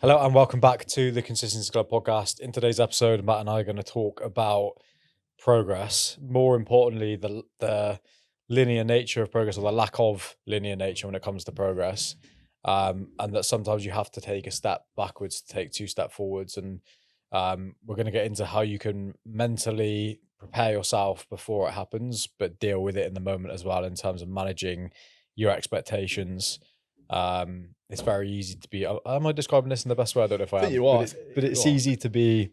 Hello and welcome back to the Consistency Club podcast. In today's episode, Matt and I are going to talk about progress. More importantly, the linear nature of progress, or the lack of linear nature when it comes to progress, and that sometimes you have to take a step backwards to take two steps forwards. And we're going to get into how you can mentally prepare yourself before it happens, but deal with it in the moment as well in terms of managing your expectations. It's very easy to be. Am I describing this in the best way? I don't know if I I think am, you but are. it's easy to be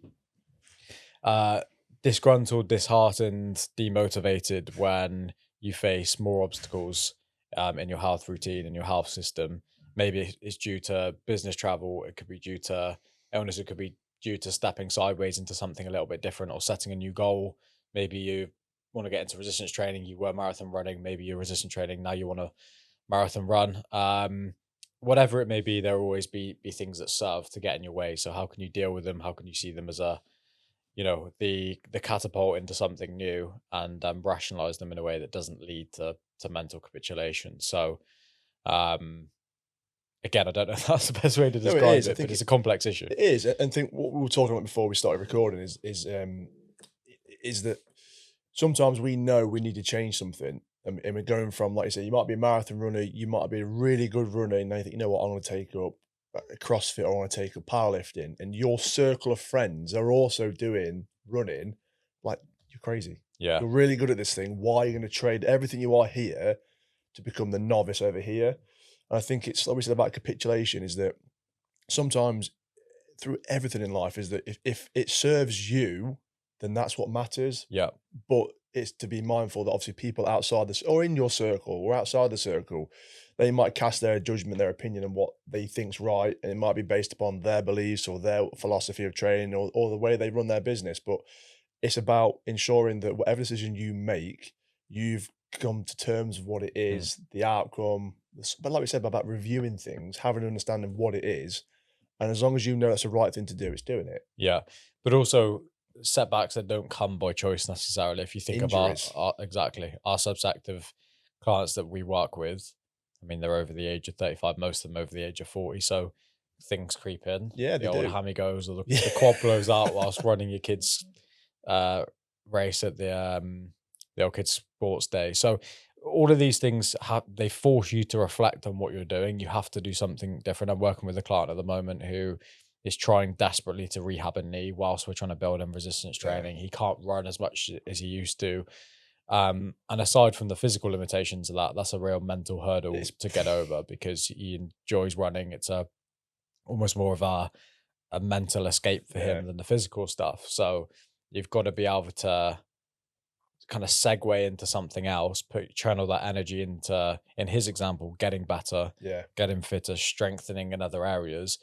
disgruntled, disheartened, demotivated when you face more obstacles in your health routine, in your health system. Maybe it's due to business travel. It could be due to illness. It could be due to stepping sideways into something a little bit different or setting a new goal. Maybe you want to get into resistance training. You were marathon running. Maybe you're resistance training. Now you want to marathon run. Whatever it may be, there will always be things that serve to get in your way. So how can you deal with them? How can you see them as the catapult into something new, and rationalize them in a way that doesn't lead to mental capitulation? So again, I don't know if that's the best way to No, it describe is. I it, but think it's a complex issue. it is. And think what we were talking about before we started recording is that sometimes we know we need to change something, and we're going from, like you say, you might be a marathon runner, you might be a really good runner, and now you think, you know what, I'm going to take up CrossFit, or I want to take up powerlifting, and your circle of friends are also doing running. Like, you're crazy. Yeah. You're really good at this thing. Why are you going to trade everything you are here to become the novice over here? And I think it's obviously about capitulation, is that sometimes through everything in life is that if it serves you, then that's what matters. Yeah. But it's to be mindful that obviously people outside this, or in your circle or outside the circle, they might cast their judgment, their opinion on what they think's right, and it might be based upon their beliefs or their philosophy of training, or the way they run their business. But it's about ensuring that whatever decision you make, you've come to terms with what it Mm. is, the outcome. But like we said about reviewing things, having an understanding of what it is, and as long as you know that's the right thing to do, it's doing it. Yeah. But also setbacks that don't come by choice necessarily. If you think of Injuries. our subsect of clients that we work with, I mean, they're over the age of 35, most of them over the age of 40. So things creep in. Yeah, The they old do. hammy goes, or Yeah. the quad blows out whilst running your kids' uh, race at the old kids' sports day. So all of these things they force you to reflect on what you're doing. You have to do something different. I'm working with a client at the moment who is trying desperately to rehab a knee whilst we're trying to build in resistance Yeah. training. He can't run as much as he used to. And aside from the physical limitations of that, that's a real mental hurdle It's to get over because he enjoys running. It's almost more of a mental escape for yeah. him than the physical stuff. So you've got to be able to kind of segue into something else, channel that energy into, in his example, getting better, Yeah. getting fitter, strengthening in other areas.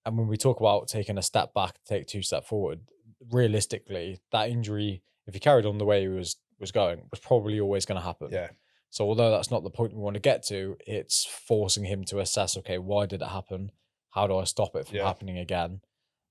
And when we talk about taking a step back, take two steps forward, realistically, that injury, if he carried on the way he was going, was probably always going to happen. Yeah. So although that's not the point we want to get to, it's forcing him to assess, okay, why did it happen? How do I stop it from Yeah. happening again?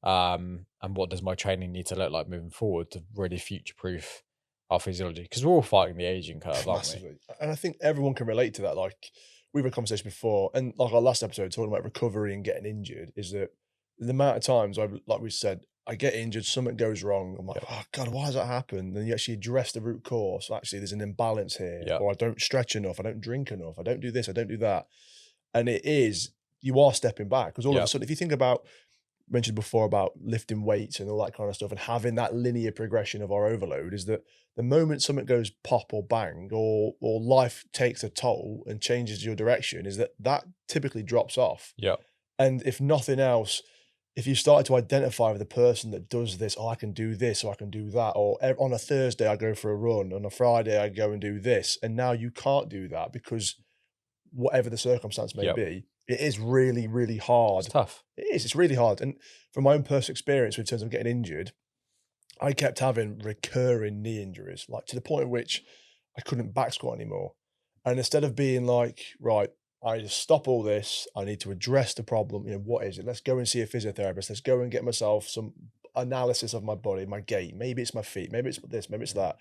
And what does my training need to look like moving forward to really future proof our physiology? Because we're all fighting the aging curve, aren't we? Massively. And I think everyone can relate to that. Like, we've had a conversation before, and like our last episode talking about recovery and getting injured, is that the amount of times like we said, I get injured, something goes wrong. I'm like, Yep. oh God, why has that happened? And you actually address the root cause. Actually, there's an imbalance here, Yeah. or I don't stretch enough, I don't drink enough, I don't do this, I don't do that. And you are stepping back, because all of a Yep. sudden, if you think about, mentioned before about lifting weights and all that kind of stuff, and having that linear progression of our overload, is that the moment something goes pop or bang, or life takes a toll and changes your direction, is that typically drops off. Yep. And if nothing else, if you started to identify with the person that does this, oh, I can do this, or I can do that, or on a Thursday I go for a run, on a Friday I go and do this, and now you can't do that because whatever the circumstance may Yep. be, it is really, really hard. It's tough. It is. It's really hard. And from my own personal experience, in terms of getting injured, I kept having recurring knee injuries, like to the point at which I couldn't back squat anymore. And instead of being like, right, I just stop all this, I need to address the problem. What is it? Let's go and see a physiotherapist. Let's go and get myself some analysis of my body, my gait. Maybe it's my feet. Maybe it's this. Maybe it's that.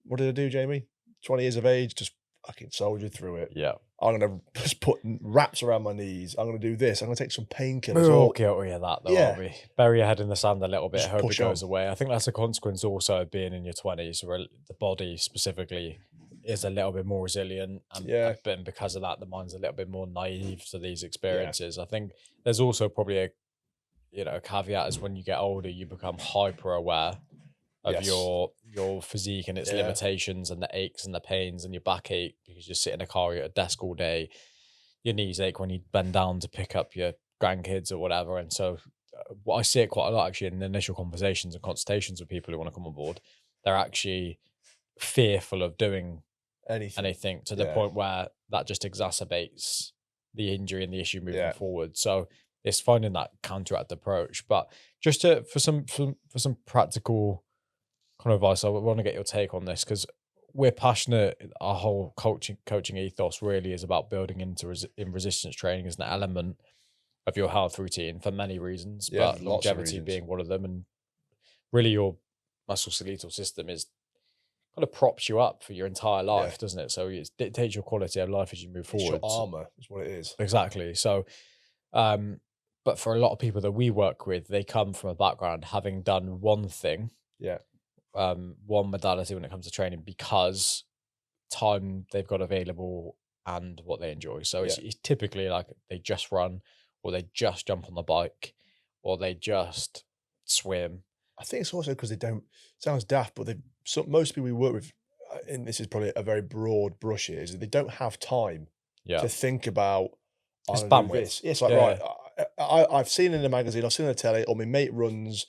What did I do, Jamie? 20 years of age, just fucking soldiered through it. Yeah. I'm gonna just put wraps around my knees. I'm gonna do this. I'm gonna take some painkillers. We're all Or guilty of that, though, aren't yeah, we? Bury your head in the sand a little bit, just hope it push on. goes away. I think that's a consequence also of being in your 20s, where the body specifically is a little bit more resilient. Yeah, And because of that, the mind's a little bit more naive to these yeah, experiences. I think there's also probably a caveat is when you get older, you become hyper aware of yes, your physique and its yeah, limitations and the aches and the pains and your backache because you sit in a car, you're at a desk all day, your knees ache when you bend down to pick up your grandkids or whatever. And so I see it quite a lot actually in initial conversations and consultations with people who want to come on board. They're actually fearful of doing anything. anything to the Yeah, point where that just exacerbates the injury and the issue moving yeah, forward. So it's finding that counteract approach. But just to for some practical kind of advice, I want to get your take on this because we're passionate. Our whole coaching ethos really is about building in resistance training as an element of your health routine for many reasons, yeah. but Lots of longevity reasons. being one of them. And really, your musculoskeletal system is kind of props you up for your entire Yeah, life, doesn't it? So it dictates your quality of life as you move it's your forward. armor, is what it is. Exactly. So, um, but for a lot of people that we work with, they come from a background having done one thing, Yeah, one modality when it comes to training because time they've got available and what they enjoy. So yeah. it's typically like they just run or they just jump on the bike or they just swim. I think it's also because they don't. Sounds daft, but they. So most people we work with, and this is probably a very broad brush here, is that they don't have time Yeah. to think about. I'm It's gonna do bandwidth. this. It's like right. Yeah. I've seen in the magazine, I've seen on the telly, or my mate runs.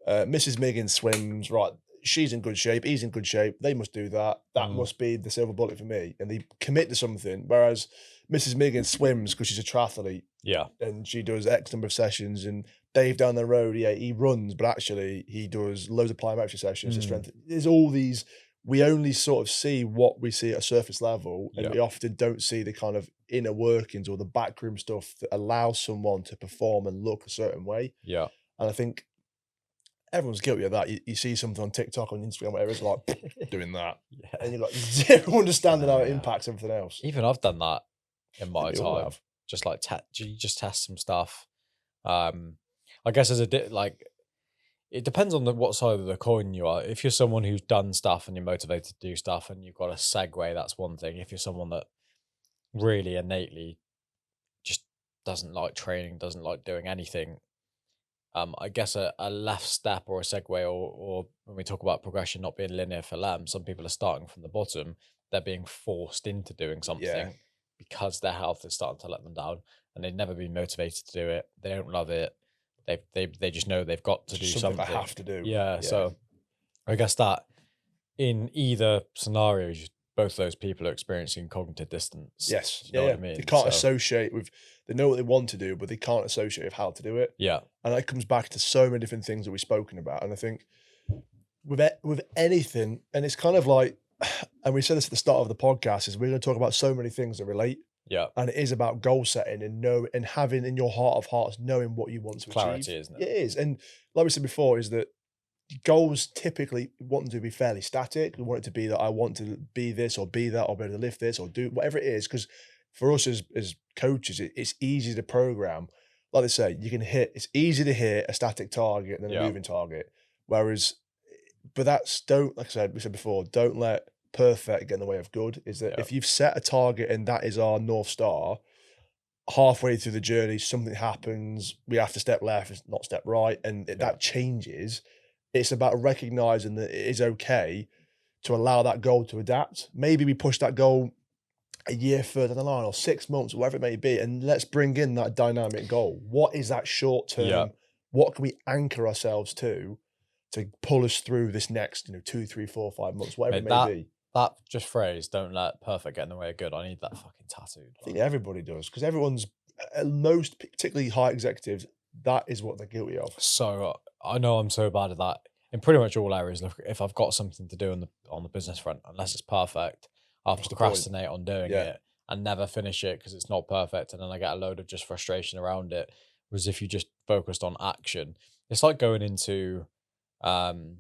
Mrs. Miggins swims. Right, she's in good shape. He's in good shape. They must do that. That Mm, must be the silver bullet for me. And they commit to something. Whereas Mrs. Miggins swims because she's a triathlete yeah. and she does X number of sessions. And Dave down the road, yeah, he runs, but actually he does loads of plyometric sessions to Mm, strength. There's all these. We only sort of see what we see at a surface level, and yeah. we often don't see the kind of inner workings or the backroom stuff that allows someone to perform and look a certain way. Yeah. And I think everyone's guilty of that. You see something on TikTok, on Instagram, whatever, it's like doing that, Yeah. and you've got zero understanding how it Yeah. impacts everything else. Even I've done that in I my think we all time. have. Just like you just test some stuff. I guess as like it depends on what side of the coin you are. If you're someone who's done stuff and you're motivated to do stuff and you've got a segue, that's one thing. If you're someone that really innately just doesn't like training, doesn't like doing anything, I guess a left step or a segue, or when we talk about progression not being linear for them, some people are starting from the bottom. They're being forced into doing Yeah, something because their health is starting to let them down, and they've never been motivated to do it. They don't love it. They just know they've got to it's do just something I something. have to do. Yeah. Yeah. So I guess that in either scenarios, both those people are experiencing cognitive distance. Yes. Do you Yeah. know what Yeah. I They mean? can't So associate with. They know what they want to do, but they can't associate with how to do it. yeah, And that comes back to so many different things that we've spoken about. And I think with anything, and it's kind of like, and we said this at the start of the podcast, is we're going to talk about so many things that relate. yeah, And it is about goal setting and know and having in your heart of hearts knowing what you want to achieve. clarity, isn't it? It is. And like we said before, is that goals typically want them to be fairly static. We want it to be that I want to be this or be that or be able to lift this or do whatever it is. Because for us as coaches, it's easy to program. Like they say, you can hit, it's easy to hit a static target than a Yeah, moving target. Whereas, but that's don't, like I said, we said before, don't let perfect get in the way of good. Is that yeah, if you've set a target and that is our North Star, halfway through the journey, something happens, we have to step left, it's not step right, and yeah, that changes. It's about recognizing that it is okay to allow that goal to adapt. Maybe we push that goal a year further down the line or 6 months, whatever it may be, and let's bring in that dynamic goal. What is that short yeah. term? What can we anchor ourselves to pull us through this next, 2, 3, 4, 5 months, whatever it Mate, may be? that just phrase, don't let perfect get in the way of good. I need that fucking tattooed. I think Like, everybody does because everyone's, most particularly high executives, that is what they're guilty of. so I know I'm so bad at that in pretty much all areas. Look, if I've got something to do on the business front, unless it's perfect, I'll What's the point? procrastinate on doing Yeah, it and never finish it because it's not perfect, and then I get a load of just frustration around it. Whereas if you just focused on action, it's like going into, um,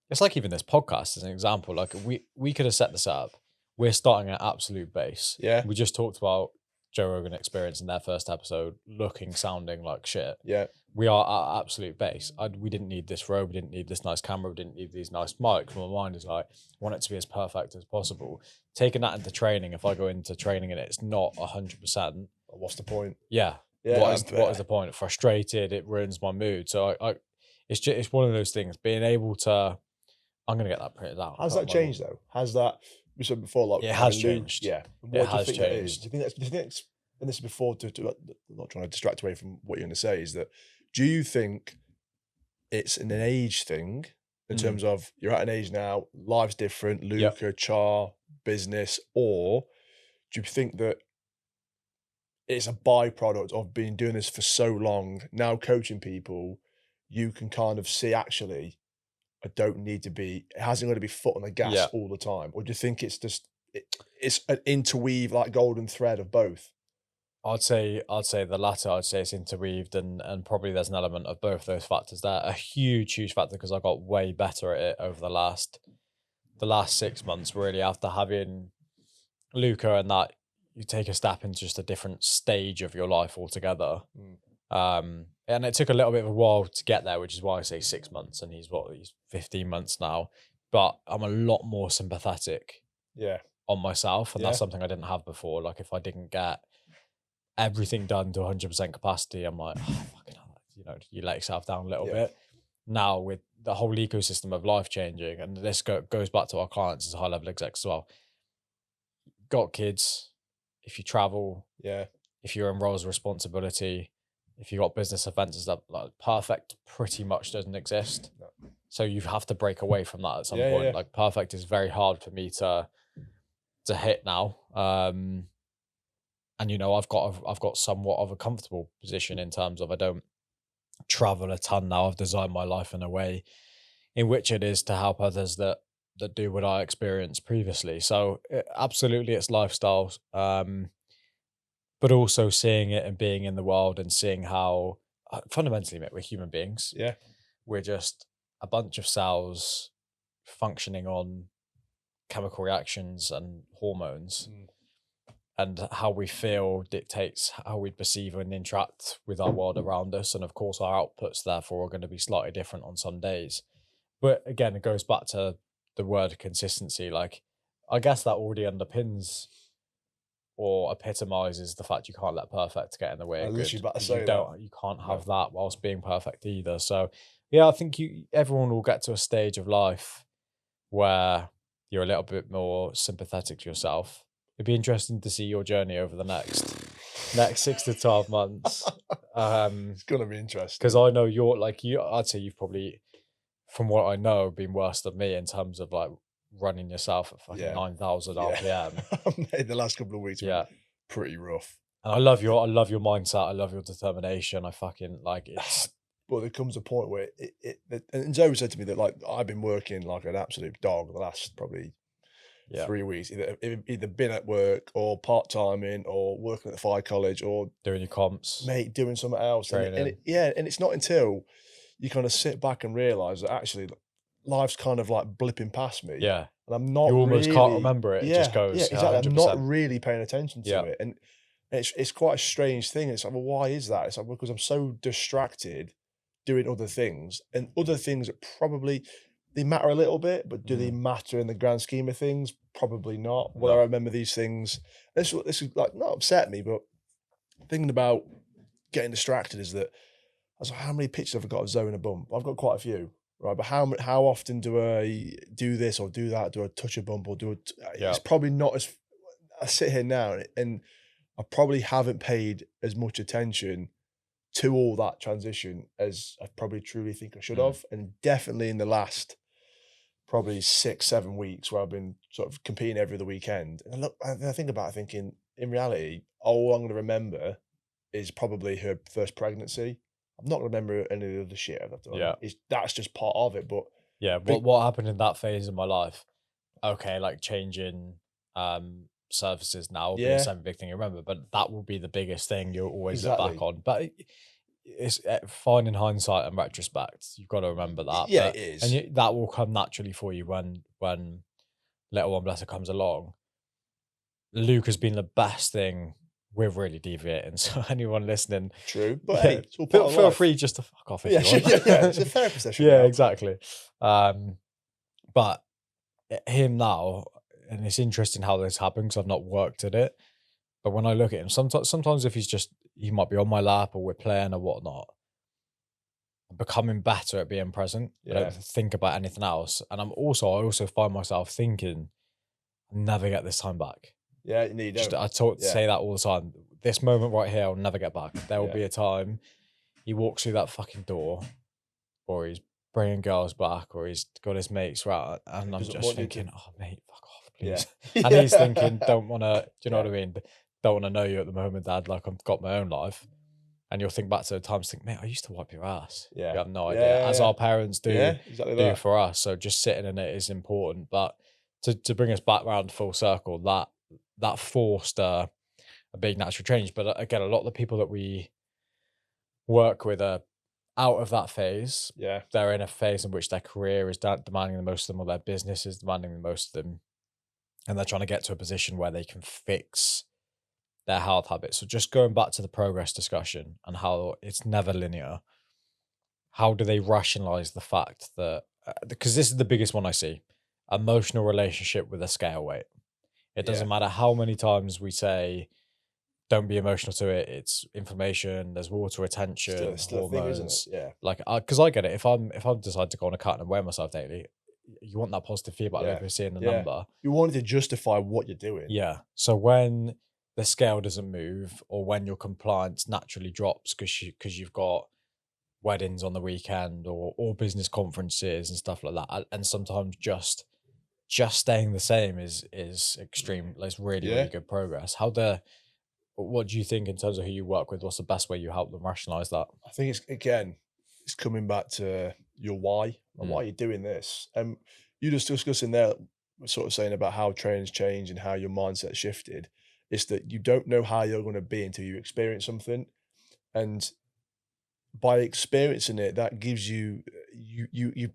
it's like even this podcast as an example. Like we could have set this up. we're starting at absolute base. Yeah. We just talked about Joe Rogan Experience in their first episode, looking, sounding like shit. Yeah. We are at absolute base. We didn't need this robe. We didn't need this nice camera. We didn't need these nice mics. My mind is like, I want it to be as perfect as possible. Taking that into training, if I go into training and it's not 100%, What's the point? yeah. Yeah. What is the point? Frustrated, it ruins my mood. So it's one of those things. Being able to, I'm gonna get that printed out. How's that changed though? Has that, we said before, like It has having Luke- changed. Yeah. It What do you has think that is? changed. Do you think that's, and this is before, I'm not trying to distract away from what you're going to say, is that, do you think it's an age thing in terms of you're at an age now, life's different, Luca, Char, business, or do you think that it's a byproduct of being doing this for so long, now coaching people, you can kind of see, actually, I don't need to be, it hasn't got to be foot on the gas Yeah. all the time? Or do you think it's just, it's an interweave, like golden thread of both? I'd say the latter. I'd say it's interweaved, and probably there's an element of both those factors there. A huge factor, because I got way better at it over the last 6 months, really, after having Luca, and that you take a step into just a different stage of your life altogether. And it took a little bit of a while to get there, which is why I say 6 months, and he's 15 months now. But I'm a lot more sympathetic Yeah. on myself, and Yeah. that's something I didn't have before. Like, if I didn't get everything done to 100% capacity, I'm like, oh, fucking hell, you let yourself down a little bit. Now, with the whole ecosystem of life changing, and this goes back to our clients as high level execs as well. Got kids, if you travel, if you're in roles of responsibility, if you got business offenses, that like perfect pretty much doesn't exist. No. So you have to break away from that at some point. Yeah. Like, perfect is very hard for me to hit now. And I've got somewhat of a comfortable position in terms of I don't travel a ton now. I've designed my life in a way in which it is to help others that do what I experienced previously. So absolutely, it's lifestyles, but also seeing it and being in the world and seeing how fundamentally, mate, we're human beings. Yeah. We're just a bunch of cells functioning on chemical reactions and hormones. And how we feel dictates how we perceive and interact with our world around us. And of course, our outputs, therefore, are going to be slightly different on some days. But again, it goes back to the word consistency. Like, I guess that already underpins or epitomizes the fact you can't let perfect get in the way of good. You can't have that whilst being perfect either. So, yeah, I think everyone will get to a stage of life where you're a little bit more sympathetic to yourself. It'd be interesting to see your journey over the next 6 to 12 months. It's gonna be interesting, because I know I'd say you've probably, from what I know, been worse than me in terms of like running yourself at fucking 9,000 RPM. Mate, the last couple of weeks were pretty rough. And I love your mindset. I love your determination. I fucking like it. But there comes a point where and Zoe said to me that, like, I've been working like an absolute dog the last probably 3 weeks, either been at work or part-timing or working at the fire college or doing your comps, mate, doing something else. And it's not until you kind of sit back and realize that actually life's kind of like blipping past me. Yeah. And I'm not, you almost really, can't remember it. It just goes. Yeah, exactly. 100%. I'm not really paying attention to it. And it's quite a strange thing. It's like, well, why is that? It's like, because I'm so distracted doing other things, and other things that probably, they matter a little bit, but do they matter in the grand scheme of things? Probably not. Well, I remember these things. This is like, not upset me, but thinking about getting distracted is that I was like, how many pictures have I got of Zoe in a bump? I've got quite a few, right? But how often do I do this or do that? Do I touch a bump or do it? It's probably not as, I sit here now and I probably haven't paid as much attention to all that transition as I probably truly think I should have. And definitely in the last probably 6-7 weeks where I've been sort of competing every other weekend. And I think about it thinking, in reality, all I'm going to remember is probably her first pregnancy. I'm not going to remember any of the other shit I've done. Yeah. That's just part of it. But yeah, what happened in that phase of my life? Okay, like changing services now will be the same big thing you remember, but that will be the biggest thing you'll always look back on. But it's fine in hindsight and retrospect. You've got to remember that. Yeah, it is. And that will come naturally for you when little one blesser comes along. Luke has been the best thing. We're really deviating. So anyone listening, True, but hey, yeah, it's all part of feel life. free just to fuck off if Yeah, you want. yeah. It's a therapy session Yeah, now. exactly. But him now, and it's interesting how this happens. I've not worked at it, but when I look at him, sometimes if he might be on my lap or we're playing or whatnot, I'm becoming better at being present. I Yeah, don't think about anything else, and I also find myself thinking, I'll never get this time back. yeah. No, you Just don't. Yeah, say that all the time. This moment right here, I'll never get back. There will yeah. be a time he walks through that fucking door, or he's bringing girls back, or he's got his mates right, and I'm Doesn't just want you to. thinking, oh mate, fuck off, Yeah, please. And he's thinking, yeah, don't want to. Do you know what yeah, I mean? Don't want to know you at the moment, Dad. Like I've got my own life, and you'll think back to the times, think, mate, I used to wipe your ass. yeah, You have no idea, as yeah, our parents do yeah. Exactly that. for us. So just sitting in it is important. But to bring us back round full circle, that forced a big natural change. But again, a lot of the people that we work with are out of that phase. Yeah, They're in a phase in which their career is demanding the most of them, or their business is demanding the most of them, and they're trying to get to a position where they can fix their health habits. So just going back to the progress discussion and how it's never linear, how do they rationalize the fact that, because this is the biggest one I see, emotional relationship with a scale weight. It yeah. doesn't matter how many times we say, don't be emotional to it. It's inflammation. There's water retention, Still a thing, isn't it? hormones. Yeah, Like, because I get it. If I decide to go on a cut and weigh myself daily, you want that positive feedback yeah, over seeing the yeah. number. You wanted to justify what you're doing. Yeah. So when the scale doesn't move, or when your compliance naturally drops because you've got weddings on the weekend or business conferences and stuff like that, and sometimes just staying the same is extreme. It's really Yeah, good progress. What do you think in terms of who you work with? What's the best way you help them rationalize that? I think it's coming back to your why and Mm, why you're doing this. You just discussing there, sort of saying about how training's changed and how your mindset shifted. It's that you don't know how you're going to be until you experience something, and by experiencing it, that gives you you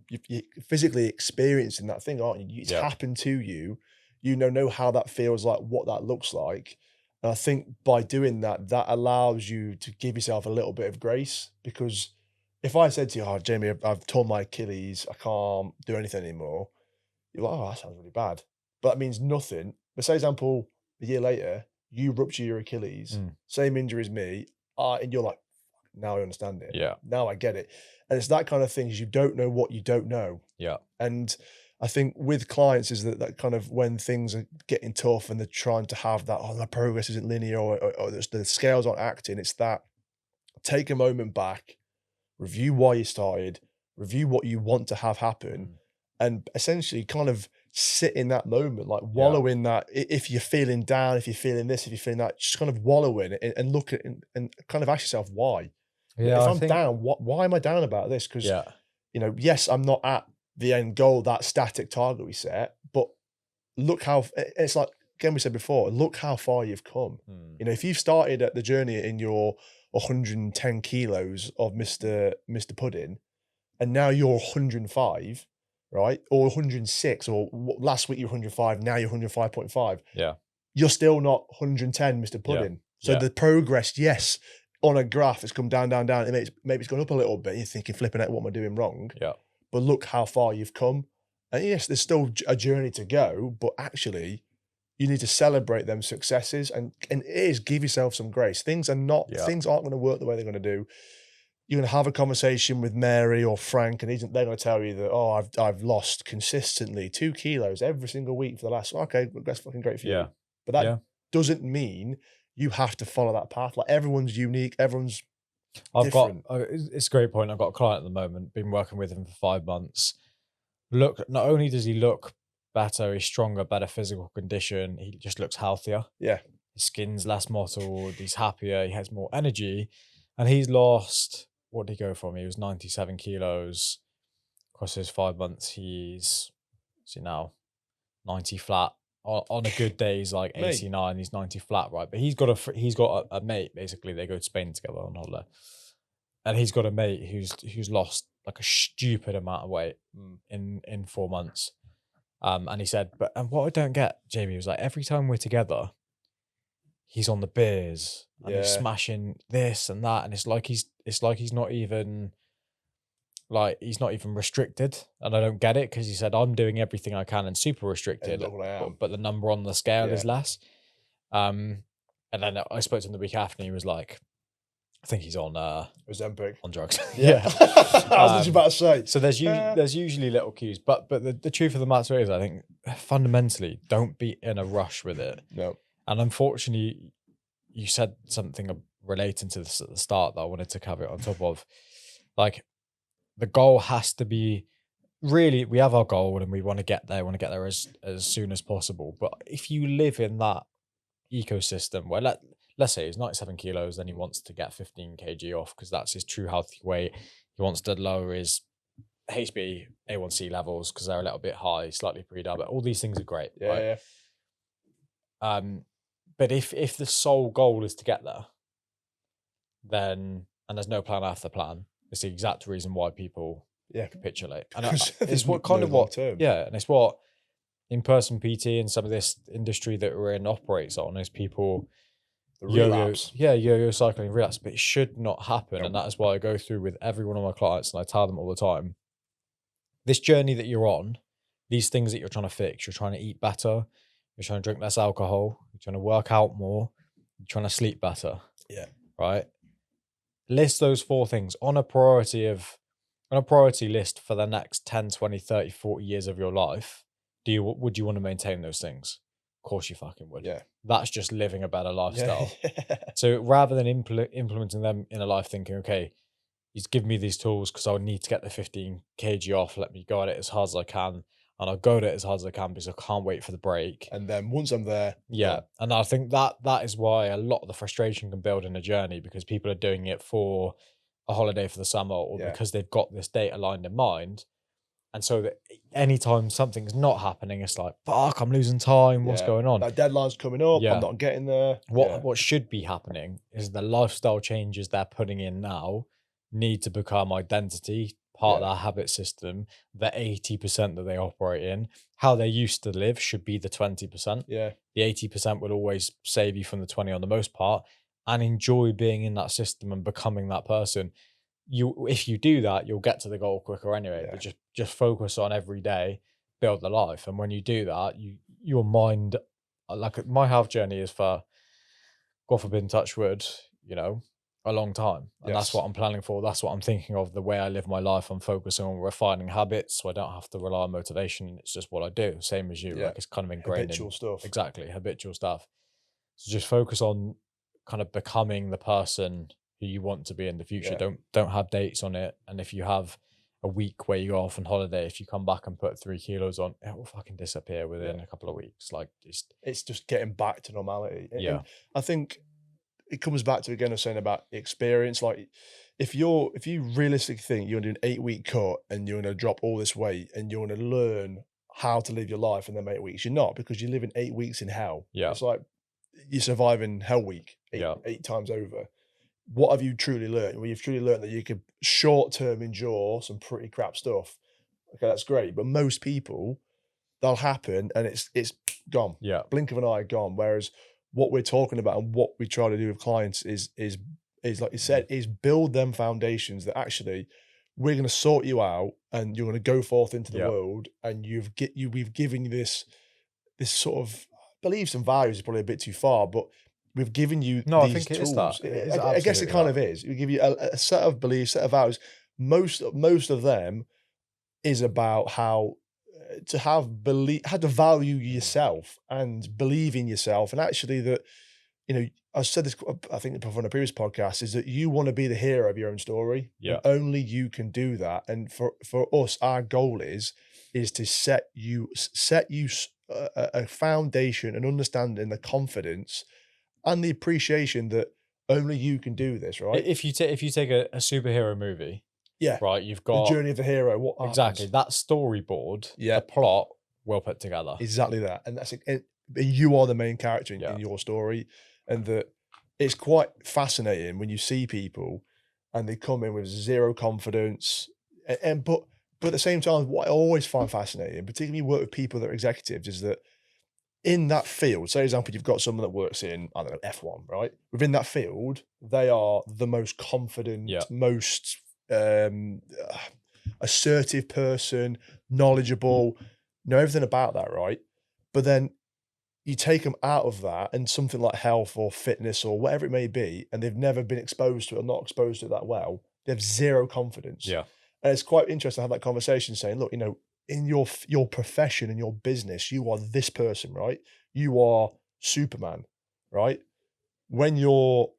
physically experiencing that thing, aren't you? It's yeah, happened to you. You know how that feels like, what that looks like. And I think by doing that, that allows you to give yourself a little bit of grace. Because if I said to you, "Oh, Jamie, I've torn my Achilles, I can't do anything anymore," you're like, "Oh, that sounds really bad." But that means nothing. But say, example, a year later, you rupture your Achilles, mm, same injury as me, and you're like, now I understand it. yeah, Now I get it. And it's that kind of things, you don't know what you don't know. yeah, And I think with clients is that kind of when things are getting tough and they're trying to have that, oh, my progress isn't linear, or the scales aren't acting. It's that, take a moment back, review why you started, review what you want to have happen, mm, and essentially kind of sit in that moment, like yeah, wallow in that. If you're feeling down, if you're feeling this, if you're feeling that, just kind of wallow in it and look at it, and kind of ask yourself why. yeah. If I I'm think down, why am I down about this? Because, yeah, yes, I'm not at the end goal, that static target we set, but look how it's like, again, we said before, look how far you've come. mm, If you've started at the journey in your 110 kilos of Mr. Pudding, and now you're 105, right? Or 106, or last week you were 105, now you're 105.5. yeah, You're still not 110, Mr. yeah, Pudding. So yeah, the progress, yes, on a graph, it's come down, down, down. Maybe it's gone up a little bit. You're thinking, flipping out, what am I doing wrong? yeah, But look how far you've come. And yes, there's still a journey to go, but actually, you need to celebrate them successes, and it is, give yourself some grace. yeah, Things aren't going to work the way they're going to do. You're going to have a conversation with Mary or Frank, and they're going to tell you that, oh, I've lost consistently 2 kilos every single week for the last. Okay, well, that's fucking great for yeah, you, but that yeah. doesn't mean you have to follow that path. Like, everyone's unique, everyone's I've got. different. It's a great point. I've got a client at the moment. Been working with him for 5 months. Look, not only does he look better, he's stronger, better physical condition. He just looks healthier. Yeah, His skin's less mottled. He's happier. He has more energy, and he's lost. What did he go from? He was 97 kilos. Across his 5 months, see now 90 flat. On a good day, he's like mate. 89. He's 90 flat, right? But he's got a mate. Basically, they go to Spain together on holiday, and he's got a mate who's lost like a stupid amount of weight Mm. in 4 months. And he said, and what I don't get, Jamie, was like every time we're together, he's on the beers and he's Yeah. smashing this and that, and it's like he's not even restricted, and I don't get it because he said I'm doing everything I can and super restricted, look what I am. but the number on the scale Yeah. is less. And then I spoke to him the week after, and he was like, I think he's on Ozempic. on drugs. Yeah. I was literally about to say. So there's usually little cues, but the truth of the matter is, I think fundamentally, don't be in a rush with it. No. And unfortunately, you said something relating to this at the start that I wanted to cover on top of. Like, the goal has to be, really, we have our goal and we want to get there. Want to get there as soon as possible. But if you live in that ecosystem where let's say he's 97 kilos, then he wants to get 15 kg off because that's his true healthy weight. He wants to lower his HB A1C levels because they're a little bit high, slightly pre-diabetic. All these things are great, Yeah. right? Yeah. But if the sole goal is to get there, then, and there's no plan after plan, it's the exact reason why people capitulate. And it's what kind of what term. Yeah, and it's what in-person PT and some of this industry that we're in operates on, is people yo-yo cycling relapse, but it should not happen. Nope. And that is why I go through with every one of my clients, and I tell them all the time, this journey that you're on, these things that you're trying to fix, you're trying to eat better, you're trying to drink less alcohol, you're trying to work out more, you're trying to sleep better. Yeah. Right? List those 4 things on a priority list for the next 10, 20, 30, 40 years of your life. Would you want to maintain those things? Of course you fucking would. Yeah. That's just living a better lifestyle. Yeah. So rather than implementing them in a life, thinking, okay, he's given me these tools because I need to get the 15 kg off, let me go at it as hard as I can, and I'll go at it as hard as I can because I can't wait for the break. And then once I'm there, and I think that is why a lot of the frustration can build in a journey, because people are doing it for a holiday for the summer, or because they've got this date aligned in mind. And so that anytime something's not happening, it's like, fuck, I'm losing time. What's going on? That deadline's coming up. I'm not getting there. What should be happening is the lifestyle changes they're putting in now need to become identity, part of their habit system. The 80% that they operate in, how they used to live, should be the 20%. Yeah. The 80% will always save you from the 20 on the most part, and enjoy being in that system and becoming that person. If you do that, you'll get to the goal quicker anyway. But just focus on every day, build the life. And when you do that, your mind, like my health journey is for, God forbid, touch wood, a long time. And that's what I'm planning for. That's what I'm thinking of. The way I live my life, I'm focusing on refining habits so I don't have to rely on motivation. It's just what I do. Same as you. Like, it's kind of ingrained habitual stuff. Exactly. Habitual stuff. So just focus on kind of becoming the person who you want to be in the future. Don't have dates on it. And if you have a week where you go off on holiday, if you come back and put 3 kilos on, it will fucking disappear within a couple of weeks. Like, it's just getting back to normality. Yeah. And I think it comes back to, again, I was saying about experience. Like, if you realistically think you're going to do an 8-week cut and you're going to drop all this weight and you're going to learn how to live your life in them 8 weeks, you're not, because you're living 8 weeks in hell. Yeah. It's like you're surviving hell week 8 times over. What have you truly learned? Well, you've truly learned that you could short-term endure some pretty crap stuff. Okay, that's great. But most people, they'll happen and it's gone. Yeah. Blink of an eye, gone. Whereas what we're talking about and what we try to do with clients is like you said, is build them foundations that actually we're going to sort you out and you're going to go forth into the world, and we've given you this sort of beliefs and values is probably a bit too far, but we've given you these I think it tools. is that. I guess it kind of is. We give you a set of beliefs, set of values. Most of them is about how to value yourself and believe in yourself, and actually that, I said this, I think on a previous podcast, is that you want to be the hero of your own story. Yeah. And only you can do that. And for us, our goal is to set you a foundation, and understanding, the confidence and the appreciation that only you can do this, right? If you take a superhero movie, right, you've got the journey of the hero. What happens? Exactly that storyboard, the plot well put together. Exactly that, and that's it. You are the main character in your story, and that it's quite fascinating when you see people and they come in with zero confidence, but at the same time, what I always find fascinating, particularly when you work with people that are executives, is that in that field, say, example, you've got someone that works in, I don't know, F1, right? Within that field, they are the most Yeah. confident, most um, uh, assertive person, knowledgeable, know everything about that, right? But then you take them out of that and something like health or fitness or whatever it may be, and they've never been exposed to it or not exposed to it that well, they have zero confidence. Yeah. And it's quite interesting to have that conversation saying, look, in your profession and your business, you are this person, right? You are Superman, right? When you're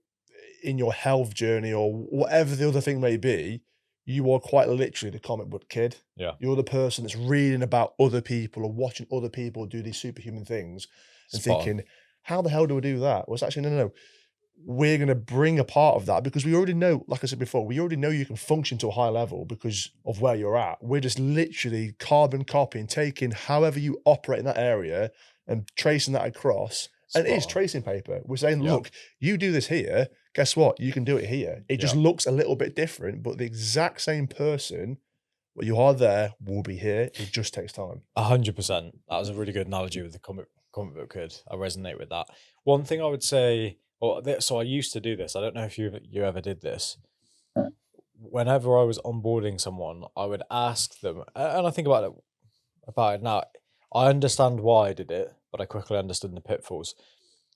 in your health journey or whatever the other thing may be, you are quite literally the comic book kid. Yeah. You're the person that's reading about other people or watching other people do these superhuman things and Spot on. thinking, how the hell do we do that? Well, it's actually, no, no, no. We're going to bring a part of that because we already know, like I said before, we already know you can function to a high level because of where you're at. We're just literally carbon copying, taking however you operate in that area and tracing that across. And it Spot is on. tracing paper. We're saying, Yeah. look, you do this here. Guess what? You can do it here. It just Yeah. looks a little bit different, but the exact same person, what you are there, will be here. It just takes time. 100%. That was a really good analogy with the comic book kid. I resonate with that. One thing I would say, so I used to do this. I don't know if you ever did this. Whenever I was onboarding someone, I would ask them, and I think about it now. I understand why I did it, but I quickly understood the pitfalls.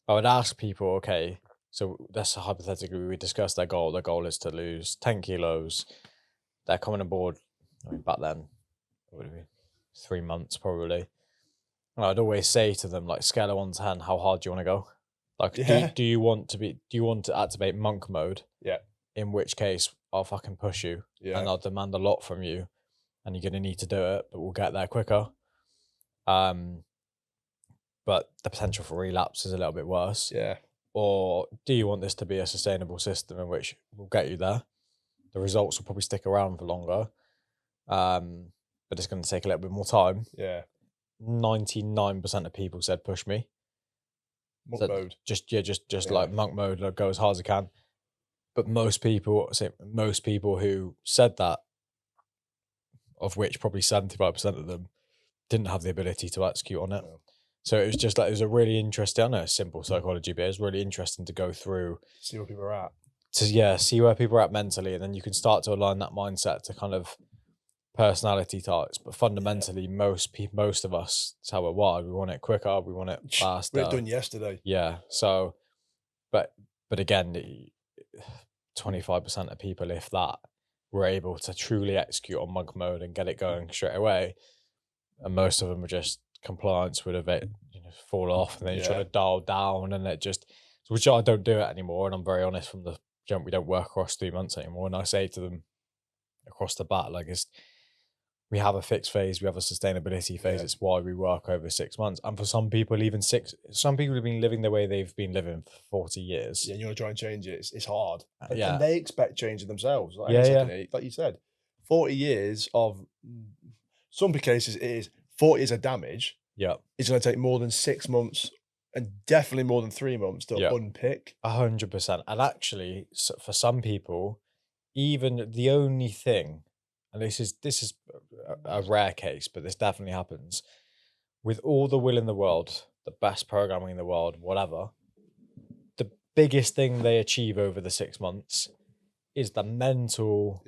I would ask people, okay, so that's hypothetically we discussed their goal. Their goal is to lose 10 kilos. They're coming aboard. I mean, back then, what would it be? 3 months probably. And I'd always say to them, like, scale of 1 to 10, how hard do you want to go? Like, Yeah. do you want to activate monk mode? Yeah. In which case, I'll fucking push you Yeah. and I'll demand a lot from you, and you're gonna need to do it, but we'll get there quicker. Um, but the potential for relapse is a little bit worse. Yeah. Or do you want this to be a sustainable system in which will get you there? The results will probably stick around for longer, but it's going to take a little bit more time. Yeah. 99% of people said push me. Monk So mode. just Yeah. like monk mode, like go as hard as I can. But most people who said that, of which probably 75% of them didn't have the ability to execute on it. No. So it was just like, it was a really interesting, I know it's simple psychology, but it was really interesting to go through See where people are at. to see where people are at mentally, and then you can start to align that mindset to kind of personality types. But fundamentally, most of us, it's how we're wired. We want it quicker, we want it We faster. had done yesterday. Yeah. So, but again, 25% of people, if that, were able to truly execute on monk mode and get it going straight away, and most of them are just compliance would have it, fall off, and then you're trying to dial down, and it just, which I don't do it anymore. And I'm very honest from the jump, we don't work across 3 months anymore. And I say to them across the bat, like, we have a fixed phase, we have a sustainability phase. Yeah. It's why we work over 6 months. And for some people, even some people have been living the way they've been living for 40 years. Yeah, you want to try and change it. It's hard. Yeah. And they expect change of themselves. Like, Yeah. like you said, 40 years of, some cases it is 40 years of damage. Yeah. It's going to take more than 6 months and definitely more than 3 months to unpick. 100%. And actually, for some people, even the only thing, and this is a rare case, but this definitely happens, with all the will in the world, the best programming in the world, whatever, the biggest thing they achieve over the 6 months is the mental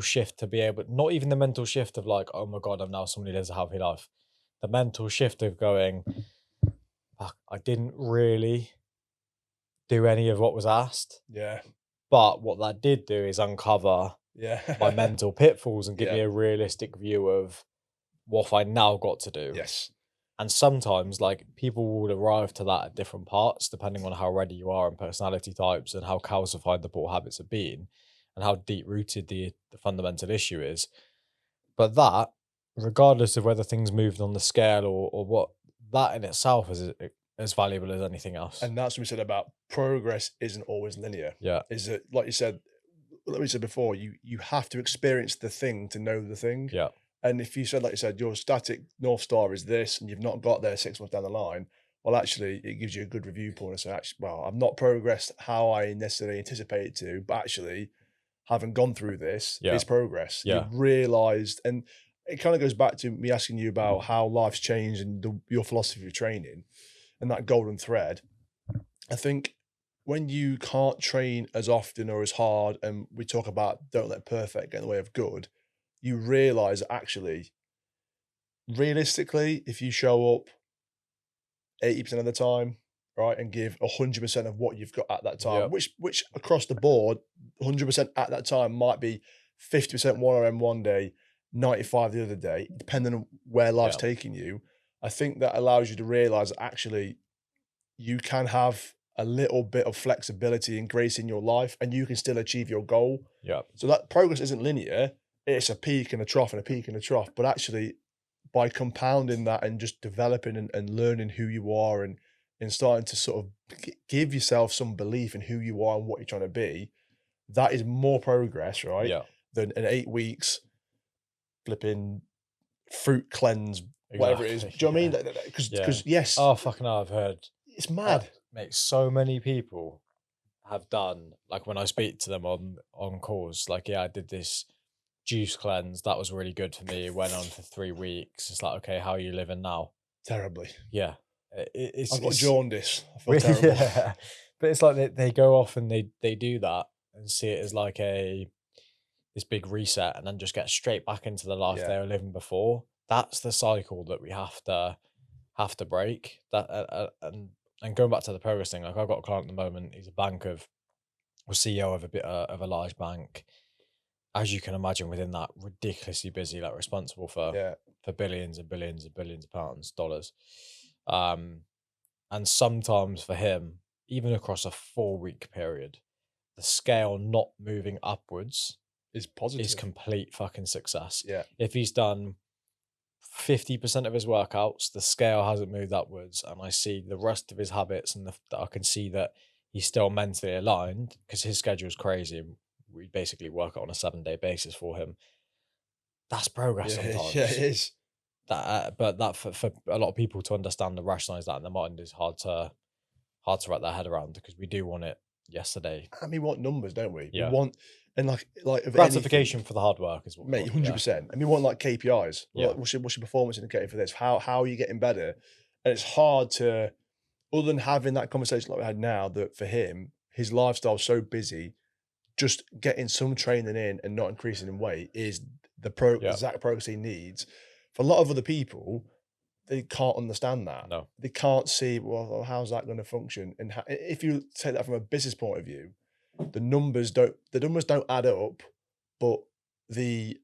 shift to be able, not even the mental shift of like, oh my God, I'm now somebody who lives a healthy life. The mental shift of going, fuck, I didn't really do any of what was asked. Yeah. But what that did do is uncover my mental pitfalls and give me a realistic view of what have I now got to do. Yes. And sometimes, like, people will arrive to that at different parts, depending on how ready you are and personality types and how calcified the poor habits have been and how deep rooted the fundamental issue is. But that, regardless of whether things moved on the scale or what, that in itself is as valuable as anything else. And that's what we said about progress isn't always linear. Yeah. Is it, like you said, like we said before, you have to experience the thing to know the thing. Yeah. And if you said, like you said, your static North Star is this, and you've not got there 6 months down the line, well, actually, it gives you a good review point and say, actually, well, I've not progressed how I necessarily anticipated to, but actually, having gone through this is progress. Yeah. You've realised, and it kind of goes back to me asking you about how life's changed and your philosophy of training and that golden thread. I think when you can't train as often or as hard, and we talk about don't let perfect get in the way of good, you realize actually, realistically, if you show up 80% of the time, right, and give 100% of what you've got at that time, Yep. which across the board, 100% at that time might be 50% 1RM one day, 95 the other day, depending on where life's Yeah. taking you. I think that allows you to realize that actually you can have a little bit of flexibility and grace in your life and you can still achieve your goal. Yep. So that progress isn't linear. It's a peak and a trough and a peak and a trough. But actually, by compounding that and just developing and learning who you are and starting to sort of give yourself some belief in who you are and what you're trying to be, that is more progress, right? Yeah. Than in 8 weeks flipping fruit cleanse, whatever it is. Do you know what I mean? Yeah. Because yes, Oh, fucking hell, I've heard. it's mad. Mate, so many people have done, like when I speak to them on calls, like, yeah, I did this juice cleanse. That was really good for me. It went on for 3 weeks. It's like, okay, how are you living now? Terribly. Yeah. I've got It's jaundice. I feel really, terrible. yeah. But it's like they go off and they do that and see it as like this big reset and then just get straight back into the life Yeah. they were living before. That's the cycle that we have to break. That and going back to the progress thing, like I've got a client at the moment. He's a CEO of a bit of a large bank. As you can imagine, within that, ridiculously busy, like responsible Yeah. for billions and billions and billions of pounds, dollars. And sometimes for him, even across a 4 week period, the scale not moving upwards Is positive. is complete fucking success. Yeah. If he's done 50% of his workouts, the scale hasn't moved upwards, and I see the rest of his habits, and I can see that he's still mentally aligned because his schedule is crazy. We basically work on a 7-day basis for him. That's progress Yeah, sometimes. yeah, it is. But that for a lot of people to understand and rationalize that in their mind is hard to wrap their head around because we do want it yesterday. And we want numbers, don't we? Yeah. We want and like of Gratification anything, for the hard work is what we mate, want, yeah. 100%. And we want like KPIs. Yeah. Like, what's your performance indicator for this? How are you getting better? And it's hard to, other than having that conversation like we had now, that for him, his lifestyle's so busy, just getting some training in and not increasing in weight is the Yeah. exact progress he needs. For a lot of other people, they can't understand that. No. They can't see, well, how's that going to function? And if you take that from a business point of view, the numbers don't add up, but the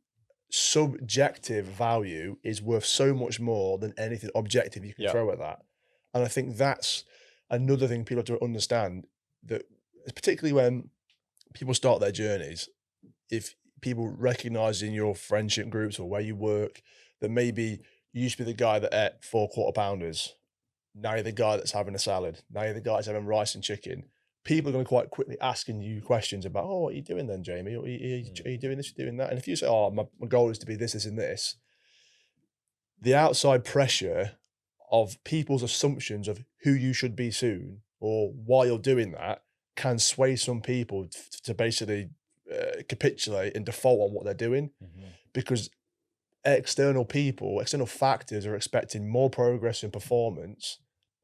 subjective value is worth so much more than anything objective you can Yeah. throw at that. And I think that's another thing people have to understand, that particularly when people start their journeys, if people recognize in your friendship groups or where you work that maybe you used to be the guy that ate 4 quarter pounders, now you're the guy that's having a salad, now you're the guy that's having rice and chicken, people are going to quite quickly asking you questions about, oh, what are you doing then, Jamie? Are you doing this, you're doing that? And if you say, oh, my goal is to be this, this, and this, the outside pressure of people's assumptions of who you should be soon or why you're doing that can sway some people to basically capitulate and default on what they're doing, because external factors are expecting more progress in performance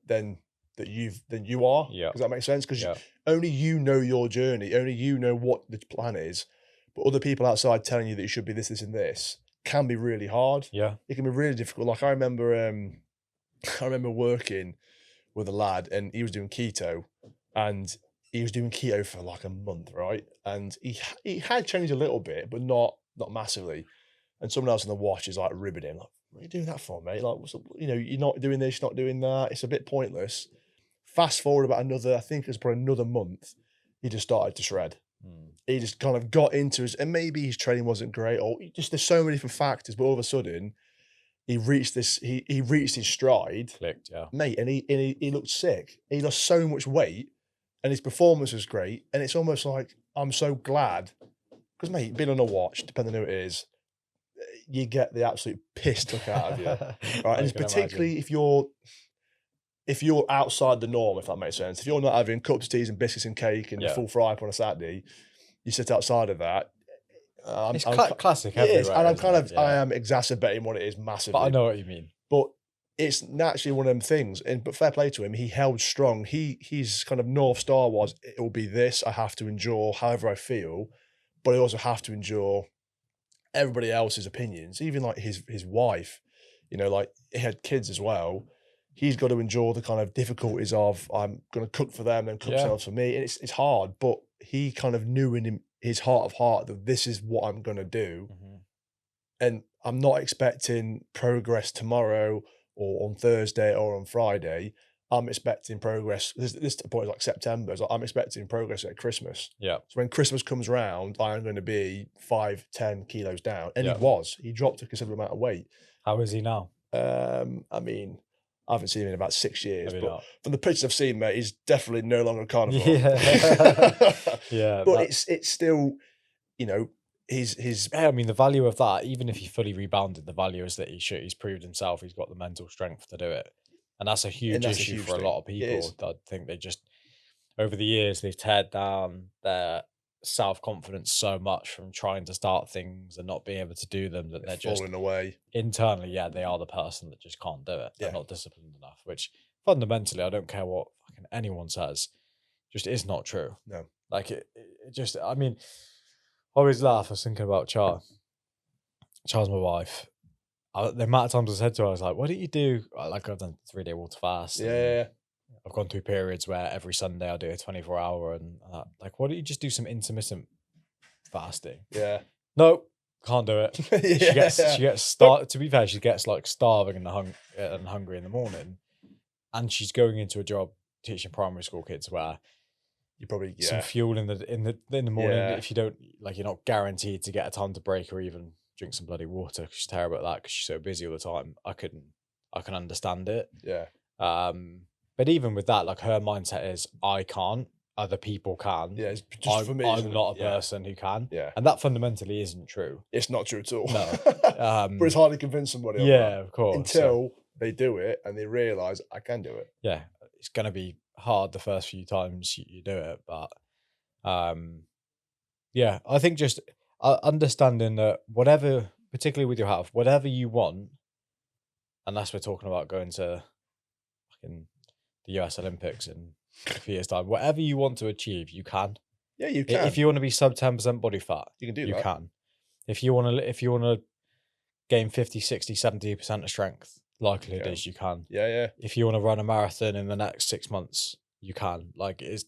than you are. Yeah. Does that make sense? Because Yeah. only you know your journey, only you know what the plan is, but other people outside telling you that you should be this, this, and this can be really hard. Yeah. It can be really difficult. Like I remember working with a lad and he was doing keto, and he was doing keto for like a month, right? And he had changed a little bit, but not massively. And someone else in the watch is like ribbing him, like, what are you doing that for, mate? Like, what's up? You know, you're not doing this, you're not doing that. It's a bit pointless. Fast forward about another, I think it was probably another month, he just started to shred. He just kind of got into his, and maybe his training wasn't great, or just there's so many different factors, but all of a sudden he reached his stride, Clicked, yeah. mate, and he looked sick. He lost so much weight and his performance was great. And it's almost like, I'm so glad, because mate, being on a watch, depending on who it is, you get the absolute piss took out of you. Right. And it's particularly if you're outside the norm, if that makes sense. If you're not having cups of teas and biscuits and cake and a full fry up on a Saturday, you sit outside of that. It's I'm classic it is, and everywhere, I'm isn't kind it? of I Yeah. am exacerbating what it is But I massively, know what you mean. but it's naturally one of them things, and but fair play to him, he held strong. He's kind of North Star was, "It will be this, I have to endure however I feel, but I also have to endure everybody else's opinions." Even, like, his wife, you know, like, he had kids as well. He's got to endure the kind of difficulties of, "I'm gonna cook for them, then cook Yeah. something else for me," and it's hard, but he kind of knew in his heart of heart that this is what I'm gonna do, Mhm. and I'm not expecting progress tomorrow or on Thursday or on Friday. I'm expecting progress. This point is like September. So I'm expecting progress at Christmas. Yeah. So when Christmas comes round, I'm going to be 5, 10 kilos down. And he Yeah. was. He dropped a considerable amount of weight. How is he now? I mean, I haven't seen him in about 6 years, Maybe but not. from the pictures I've seen, mate, he's definitely no longer a carnivore. Yeah. Yeah, But that it's still, you know, his yeah, I mean, the value of that, even if he fully rebounded, the value is that he's proved himself, he's got the mental strength to do it. And that's a and huge that's a issue huge for a thing. lot of It is. people. That I think they just over the years they've teared down their self-confidence so much from trying to start things and not being able to do them that They're they're just falling away. internally, yeah, they are the person that just can't do it. They're Yeah. not disciplined enough, which fundamentally I don't care what fucking anyone says, just is not true. No. Like it just I mean, I always laugh. I was thinking about Char's my wife. The amount of times I said to her, I was like, "What do you do?" Like I've done 3-day water fast, Yeah, and yeah, I've gone through periods where every Sunday I do a 24-hour, and like, why don't you just do some intermittent fasting? yeah. No, can't do it. Yeah. She gets Nope. To be fair, she gets like starving and and hungry in the morning, and she's going into a job teaching primary school kids where You probably some yeah. fuel in the morning. Yeah. If you don't like, you're not guaranteed to get a time to break or even drink some bloody water. 'Cause she's terrible at that because she's so busy all the time. I can understand it. Yeah. But even with that, like her mindset is, I can't. Other people can. Yeah, it's just for me, it's I'm not a yeah, person who can, yeah. and that fundamentally isn't true. It's not true at all. No. But it's hard to convince somebody of that Yeah, of course. So, until they do it and they realise, "I can do it." yeah, it's gonna be hard the first few times you do it, but yeah, I think just understanding that whatever, particularly with your health, whatever you want, unless we're talking about going to fucking the US Olympics in a few years' time, whatever you want to achieve, you can. Yeah, you If can. you want to be sub 10% body fat, You can do you that. can. If you want to gain 50, 60, 70% of strength, likelihood can. is you can. Yeah, yeah. If you want to run a marathon in the next 6 months, you can. Like it's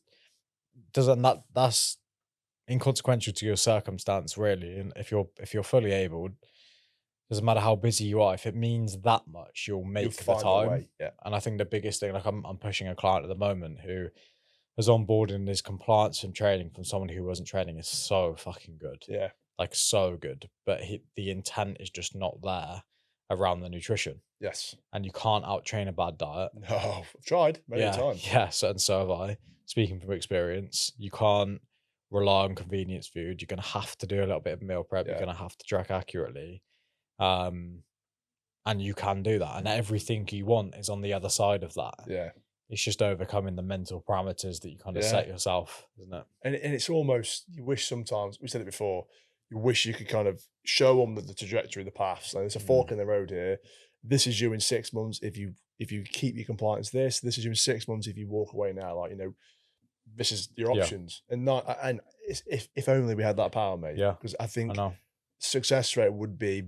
doesn't that's inconsequential to your circumstance really. And if you're fully able, doesn't matter how busy you are, if it means that much, you'll You'll make the find a time. way. Yeah. And I think the biggest thing, like I'm pushing a client at the moment who has onboarded and his compliance from training from someone who wasn't training is so fucking good. Yeah. Like so good. But the intent is just not there around the nutrition. Yes. And you can't out train a bad diet. No, I've tried many a time. Yes, and so have I. Speaking from experience, you can't rely on convenience food. You're gonna have to do a little bit of meal prep. You're Yeah. gonna have to track accurately, and you can do that. And everything you want is on the other side of that. Yeah. It's just overcoming the mental parameters that you kind of Yeah. set yourself, isn't it? And it's almost, you wish sometimes, we said it before, you wish you could kind of show them the trajectory, the path. So there's a fork in the road here. This is you in 6 months if you keep your compliance this is you in 6 months if you walk away now. Like, you know, this is your Yeah. options. And not and if only we had that power, mate. Yeah, Because I I think know. success rate would be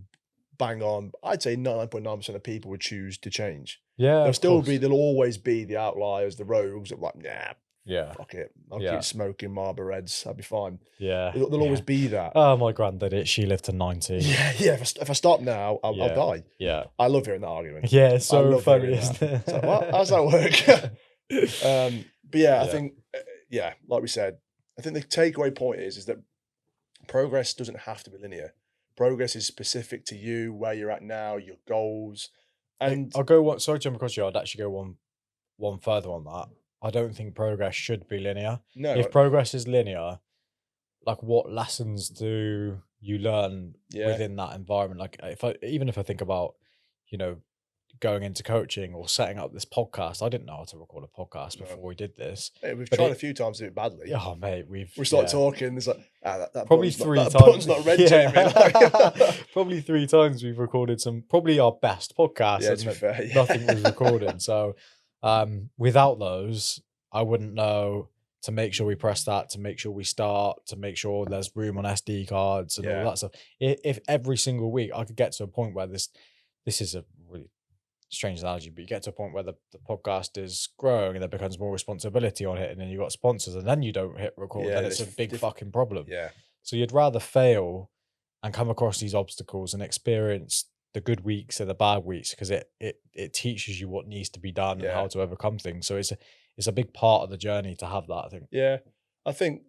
bang on. I'd say 99.9% of people would choose to change. Yeah, of course. There'll always be the outliers, the rogues that are like, nah, Yeah, fuck it. I'll Yeah. keep smoking Marlboro Reds. I'll be fine. yeah. There'll always be that. Oh, my granddad, she lived to 90. Yeah, yeah. If I stop now, I'll Yeah. die. Yeah, I love hearing that argument. yeah. It's I so love funny, hearing isn't that. it? It's like, what? How's that work? But yeah, I Yeah. think, yeah, like we said, I think the takeaway point is that progress doesn't have to be linear. Progress is specific to you, where you're at now, your goals, and I'll go one. Sorry to jump across you. I'd actually go one further on that. I don't think progress should be linear. no, If progress is linear, like what lessons do you learn yeah, within that environment? Like even if I think about, you know, going into coaching or setting up this podcast, I didn't know how to record a podcast No. before we did this. Hey, we've But tried a few times to do it badly. oh mate, we start talking. It's like that probably button's three not, that times. button's not red, Jamie. Like, Probably 3 times we've recorded probably our best podcasts, yeah, and to be fair, yeah. nothing was recorded. So without those, I wouldn't know to make sure we press that, to make sure we start, to make sure there's room on SD cards and all that stuff. If every single week I could get to a point where this is a really strange analogy, but you get to a point where the podcast is growing and there becomes more responsibility on it, and then you got sponsors, and then you don't hit record, then it's a big fucking problem. Yeah. So you'd rather fail and come across these obstacles and experience the good weeks and the bad weeks, because it teaches you what needs to be done and how to overcome things. So it's a big part of the journey to have that, I think. Yeah. I think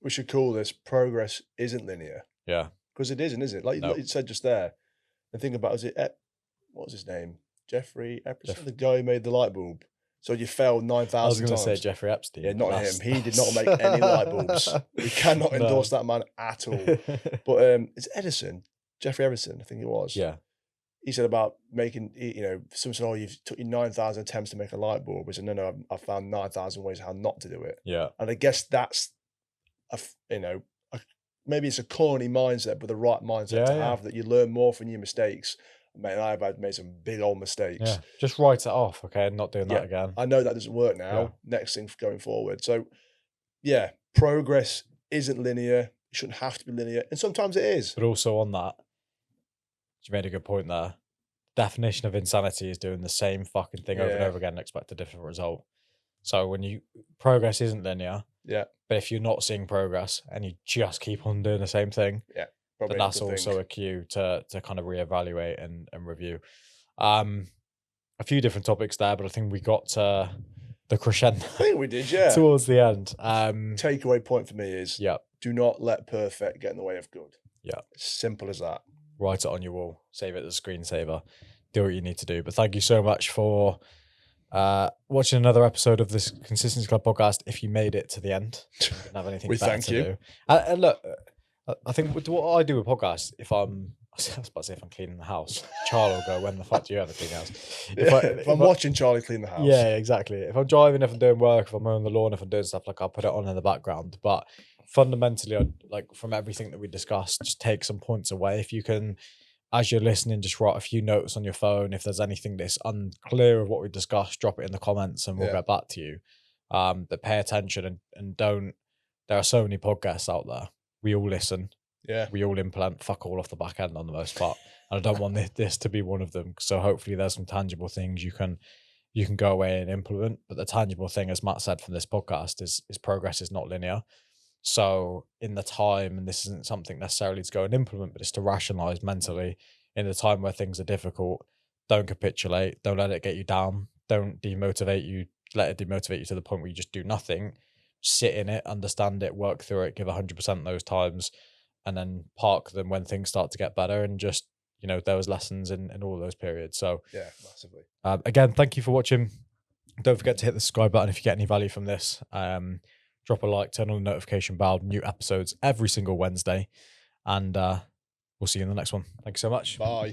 we should call this progress isn't linear. Yeah. Because it isn't, is it? Like you said just there. And think about, what was his name? Jeffrey Epstein, the guy who made the light bulb. So you failed 9,000 times. I was going to say Jeffrey Epstein. Yeah, not him. He did not make any light bulbs. We cannot endorse that man at all. But it's Edison, Jeffrey Edison, I think it was. Yeah. He said about making, someone said, oh, you've took you 9,000 attempts to make a light bulb. He said, no, I found 9,000 ways how not to do it. Yeah. And I guess that's, maybe it's a corny mindset, but the right mindset to have, that you learn more from your mistakes. Mate, I've made some big old mistakes. Yeah. Just write it off, okay? Not doing that again. I know that doesn't work now. Yeah. Next thing going forward. So, yeah, progress isn't linear. It shouldn't have to be linear. And sometimes it is. But also on that, you made a good point there. Definition of insanity is doing the same fucking thing over and over again and expect a different result. So when progress isn't linear, but if you're not seeing progress and you just keep on doing the same thing, then that's also a cue to kind of reevaluate and review. A few different topics there, but I think we got to the crescendo. I think we did, yeah. Towards the end. Takeaway point for me is do not let perfect get in the way of good. Yeah. Simple as that. Write it on your wall, save it as a screensaver, do what you need to do. But thank you so much for watching another episode of this Consistency Club podcast. If you made it to the end, you didn't have anything better to do. And look, I think what I do with podcasts, I was about to say if I'm cleaning the house, Charlie will go, when the fuck do you ever clean the house? If I'm watching Charlie clean the house. Yeah, exactly. If I'm driving, if I'm doing work, if I'm mowing the lawn, if I'm doing stuff, like I'll put it on in the background. But fundamentally, from everything that we discussed, just take some points away. If you can, as you're listening, just write a few notes on your phone. If there's anything that's unclear of what we discussed, drop it in the comments and we'll get back to you. But pay attention and don't. There are so many podcasts out there. We all listen. Yeah. We all implement fuck all off the back end on the most part. And I don't want this to be one of them. So hopefully there's some tangible things you can go away and implement. But the tangible thing, as Matt said from this podcast, is progress is not linear. So in the time, and this isn't something necessarily to go and implement, but it's to rationalize mentally in the time where things are difficult, don't capitulate. Don't let it get you down. Don't demotivate you. Let it demotivate you to the point where you just do nothing. Sit in it, understand it, work through it, give 100% those times, and then park them when things start to get better. And just, there was lessons in all those periods. So yeah, massively. Again, thank you for watching. Don't forget to hit the subscribe button if you get any value from this. Drop a like, turn on the notification bell. New episodes every single Wednesday. And we'll see you in the next one. Thank you so much. Bye.